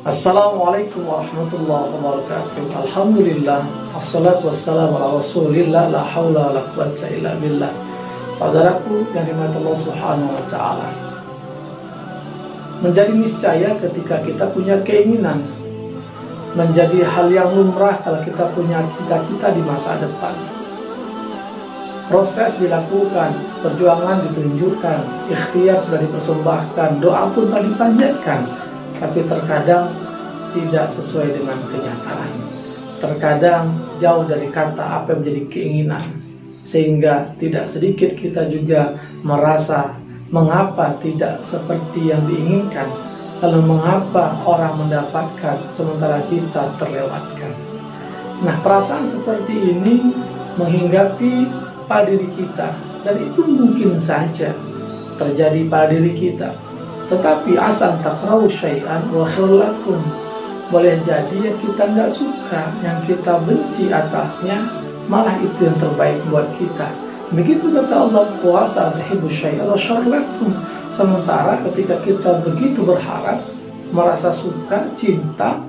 Assalamualaikum warahmatullahi wabarakatuh. Alhamdulillah, assalatu wassalamu ala rasulillah, la hawla wa la quwwata illa billah. Saudaraku yang dimati Allah subhanahu wa ta'ala, menjadi niscaya ketika kita punya keinginan, menjadi hal yang lumrah kalau kita punya cita-cita di masa depan. Proses dilakukan, perjuangan ditunjukkan, ikhtiar sudah dipersembahkan, doa pun telah dipanjatkan, tapi terkadang tidak sesuai dengan kenyataan. Terkadang jauh dari kata apa yang menjadi keinginan, sehingga tidak sedikit kita juga merasa mengapa tidak seperti yang diinginkan, lalu mengapa orang mendapatkan sementara kita terlewatkan. Nah, perasaan seperti ini menghinggapi pada diri kita, dan itu mungkin saja terjadi pada diri kita. Tetapi asal takrahu syai'an wa khairul lakum, boleh jadi yang kita nggak suka, yang kita benci atasnya, malah itu yang terbaik buat kita. Begitu kata Allah, puasa tuhibbu syai'an wa syarrul lakum. Sementara ketika kita begitu berharap, merasa suka, cinta,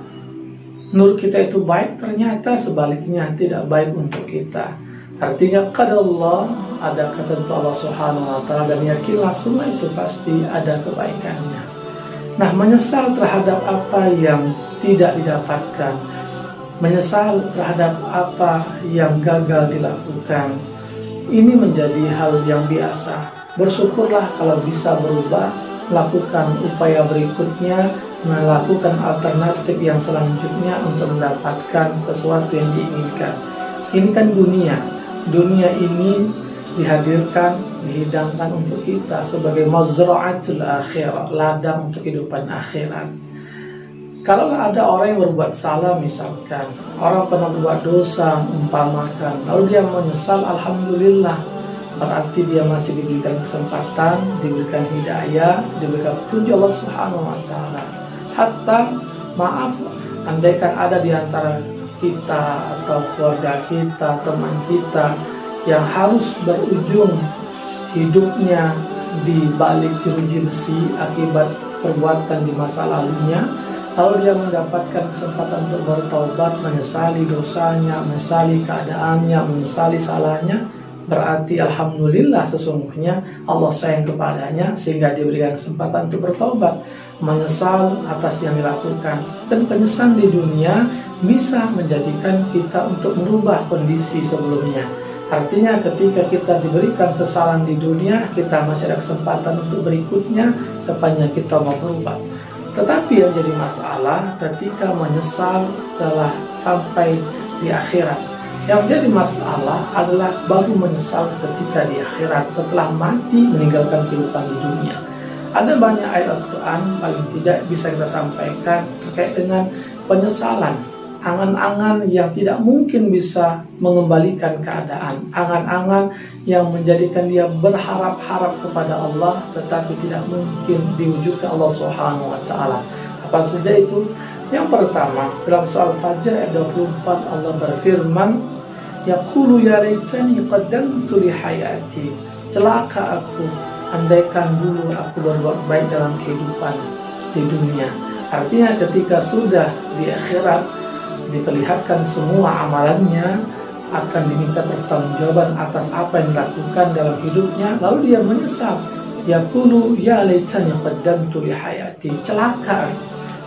nur kita itu baik, ternyata sebaliknya tidak baik untuk kita. Artinya qad Allah, ada ketentuan Allah subhanahu wa ta'ala, dan yakinlah semua itu pasti ada kebaikannya. Nah, menyesal terhadap apa yang tidak didapatkan, menyesal terhadap apa yang gagal dilakukan, ini menjadi hal yang biasa. Bersyukurlah kalau bisa berubah, melakukan upaya berikutnya, melakukan alternatif yang selanjutnya untuk mendapatkan sesuatu yang diinginkan. Ini kan dunia ini dihadirkan, dihidangkan untuk kita sebagai mazra'atul akhirah, ladang untuk kehidupan akhirat. Kalau ada orang yang berbuat salah, misalkan orang pernah berbuat dosa, umpamakan, lalu dia menyesal, alhamdulillah, berarti dia masih diberikan kesempatan, diberikan hidayah, diberikan petunjuk Allah subhanahu wa ta'ala. Hatta maaf, andaikan ada di antara kita atau keluarga kita, teman kita yang harus berujung hidupnya di balik jeruji besi akibat perbuatan di masa lalunya, lalu dia mendapatkan kesempatan untuk bertaubat, menyesali dosanya, menyesali keadaannya, menyesali salahnya, berarti alhamdulillah sesungguhnya Allah sayang kepadanya sehingga diberikan kesempatan untuk bertaubat, menyesal atas yang dilakukan. Dan penyesalan di dunia bisa menjadikan kita untuk merubah kondisi sebelumnya. Artinya ketika kita diberikan sesalan di dunia, kita masih ada kesempatan untuk berikutnya sepanjang kita mau berubah. Tetapi yang jadi masalah ketika menyesal setelah sampai di akhirat. Yang jadi masalah adalah baru menyesal ketika di akhirat, setelah mati meninggalkan kehidupan di dunia. Ada banyak ayat Al-Quran paling tidak bisa kita sampaikan terkait dengan penyesalan. Angan-angan yang tidak mungkin bisa mengembalikan keadaan, angan-angan yang menjadikan dia berharap-harap kepada Allah tetapi tidak mungkin diwujudkan Allah subhanahu wa ta'ala. Apa saja itu? Yang pertama, dalam surah Al-Fajr ayat 24 Allah berfirman, yaqulu ya laitani qaddamtu li hayati, celaka aku andaikan dulu aku berbuat baik dalam kehidupan di dunia. Artinya ketika sudah di akhirat diperlihatkan semua amalannya, akan diminta pertanggungjawaban atas apa yang dilakukan dalam hidupnya, lalu dia menyesal. Yaqulu ya laitani qaddamtu li hayati, celaka,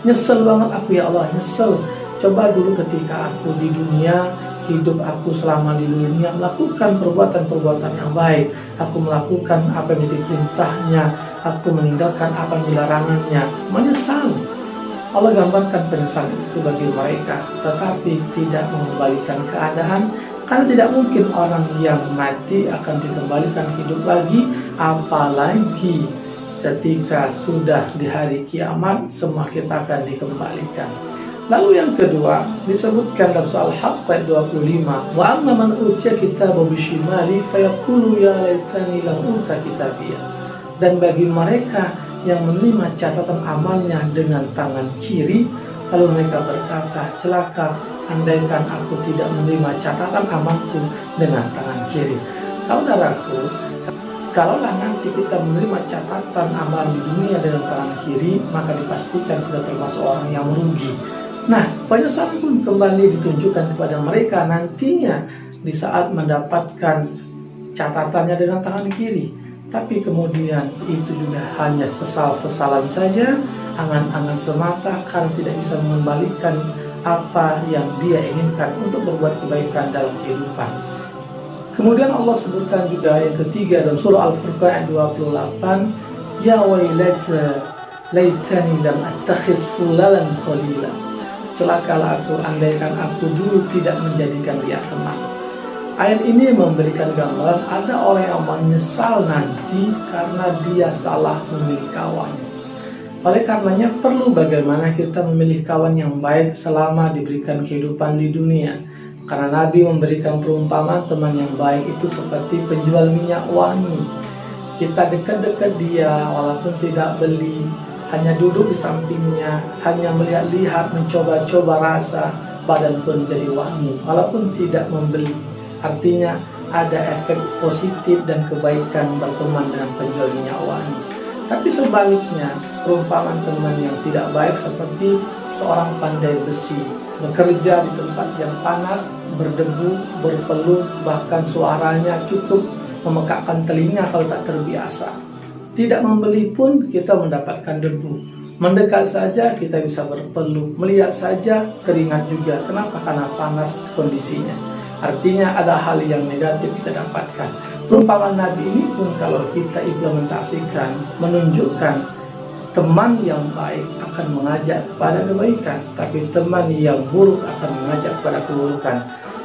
nyesel banget aku ya Allah, nyesel. Coba dulu ketika aku di dunia, hidup aku selama di dunia melakukan perbuatan-perbuatan yang baik, aku melakukan apa yang diperintahnya, aku meninggalkan apa yang dilarangannya, menyesal. Allah gambarkan penyesalan itu bagi mereka, tetapi tidak mengembalikan keadaan, karena tidak mungkin orang yang mati akan dikembalikan hidup lagi, apalagi ketika sudah di hari kiamat semua kita akan dikembalikan. Lalu yang kedua disebutkan dalam surah Al-Haqq ayat 25, wa amma man utiya kitabahu bishimali fayaqulu ya laitani lam uta kitabiyah. Dan bagi mereka yang menerima catatan amalnya dengan tangan kiri, lalu mereka berkata, celaka andaikan aku tidak menerima catatan amalku dengan tangan kiri. Saudaraku, Kalaulah nanti kita menerima catatan amalan di dunia dengan tangan kiri, maka dipastikan kita termasuk orang yang merugi. Nah, penyesalan pun kembali ditunjukkan kepada mereka nantinya di saat mendapatkan catatannya dengan tangan kiri. Tapi kemudian itu juga hanya sesal-sesalan saja, angan-angan semata, karena tidak bisa mengembalikan apa yang dia inginkan untuk berbuat kebaikan dalam kehidupan. Kemudian Allah sebutkan juga yang ketiga dalam surah Al-Furqan ayat 28, ya wailata laitani lam attakhiz fulalan khalila. Celakalah aku, andaikan aku dulu tidak menjadikan dia teman. Ayat ini memberikan gambaran ada orang yang menyesal nanti karena dia salah memilih kawan. Oleh karenanya perlu bagaimana kita memilih kawan yang baik selama diberikan kehidupan di dunia. Karena Nabi memberikan perumpamaan teman yang baik itu seperti penjual minyak wangi. Kita dekat-dekat dia walaupun tidak beli, hanya duduk di sampingnya, hanya melihat-lihat, mencoba-coba rasa, badan pun jadi wangi walaupun tidak membeli. Artinya ada efek positif dan kebaikan berteman dengan penjual minyak wangi. Tapi sebaliknya, perumpamaan teman yang tidak baik seperti seorang pandai besi, bekerja di tempat yang panas, berdebu, berpeluh, bahkan suaranya cukup memekakkan telinga kalau tak terbiasa. Tidak membeli pun kita mendapatkan debu. Mendekat saja kita bisa berpeluh, melihat saja keringat juga. Kenapa? Karena panas kondisinya. Artinya ada hal yang negatif kita dapatkan. Perumpamaan Nabi ini pun kalau kita implementasikan, menunjukkan teman yang baik akan mengajak kepada kebaikan, tapi teman yang buruk akan mengajak kepada keburukan.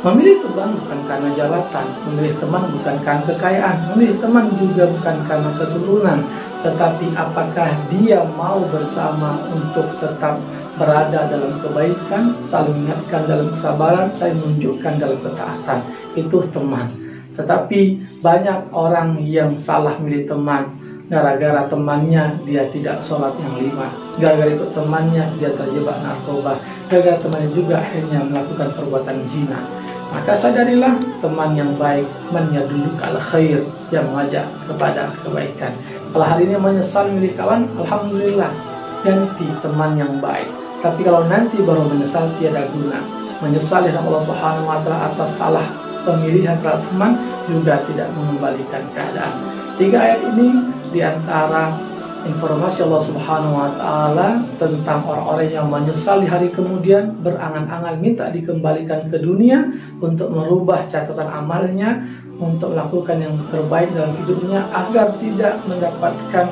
Memilih teman bukan karena jabatan, memilih teman bukan karena kekayaan, memilih teman juga bukan karena keturunan, tetapi apakah dia mau bersama untuk tetap berada dalam kebaikan, saling mengingatkan dalam kesabaran, saling menunjukkan dalam ketaatan. Itu teman. Tetapi banyak orang yang salah milih teman. Gara-gara temannya dia tidak sholat yang 5, gara-gara ikut temannya dia terjebak narkoba, gara-gara temannya juga akhirnya melakukan perbuatan zina. Maka sadarilah teman yang baik menyaduluk al-khair, yang mengajak kepada kebaikan. Kalau hari ini menyesal milih kawan, alhamdulillah, ganti teman yang baik. Tapi kalau nanti baru menyesal, tiada guna. Menyesal di Allah Subhanahu wa Ta'ala atas salah pemilihan terhadap teman juga tidak mengembalikan keadaan. 3 ayat ini diantara informasi Allah Subhanahu wa Ta'ala tentang orang-orang yang menyesal di hari kemudian, berangan-angan minta dikembalikan ke dunia untuk merubah catatan amalnya, untuk melakukan yang terbaik dalam hidupnya agar tidak mendapatkan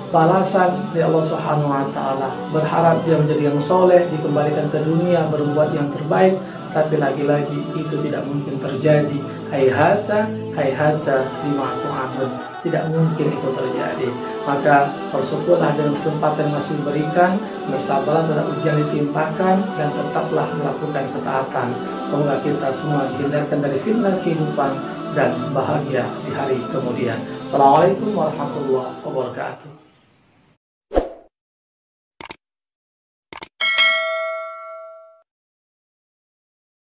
balasan dari Allah Subhanahu wa Ta'ala. Berharap dia menjadi yang soleh, dikembalikan ke dunia, berbuat yang terbaik, tapi lagi-lagi itu tidak mungkin terjadi. Hayhata lima tu'adun, tidak mungkin itu terjadi. Maka bersyukurlah dengan kesempatan yang masih diberikan, bersabarlah terhadap ujian ditimpakan, dan tetaplah melakukan ketaatan. Semoga kita semua dihindarkan dari fitnah kehidupan dan bahagia di hari kemudian. Assalamualaikum warahmatullahi wabarakatuh.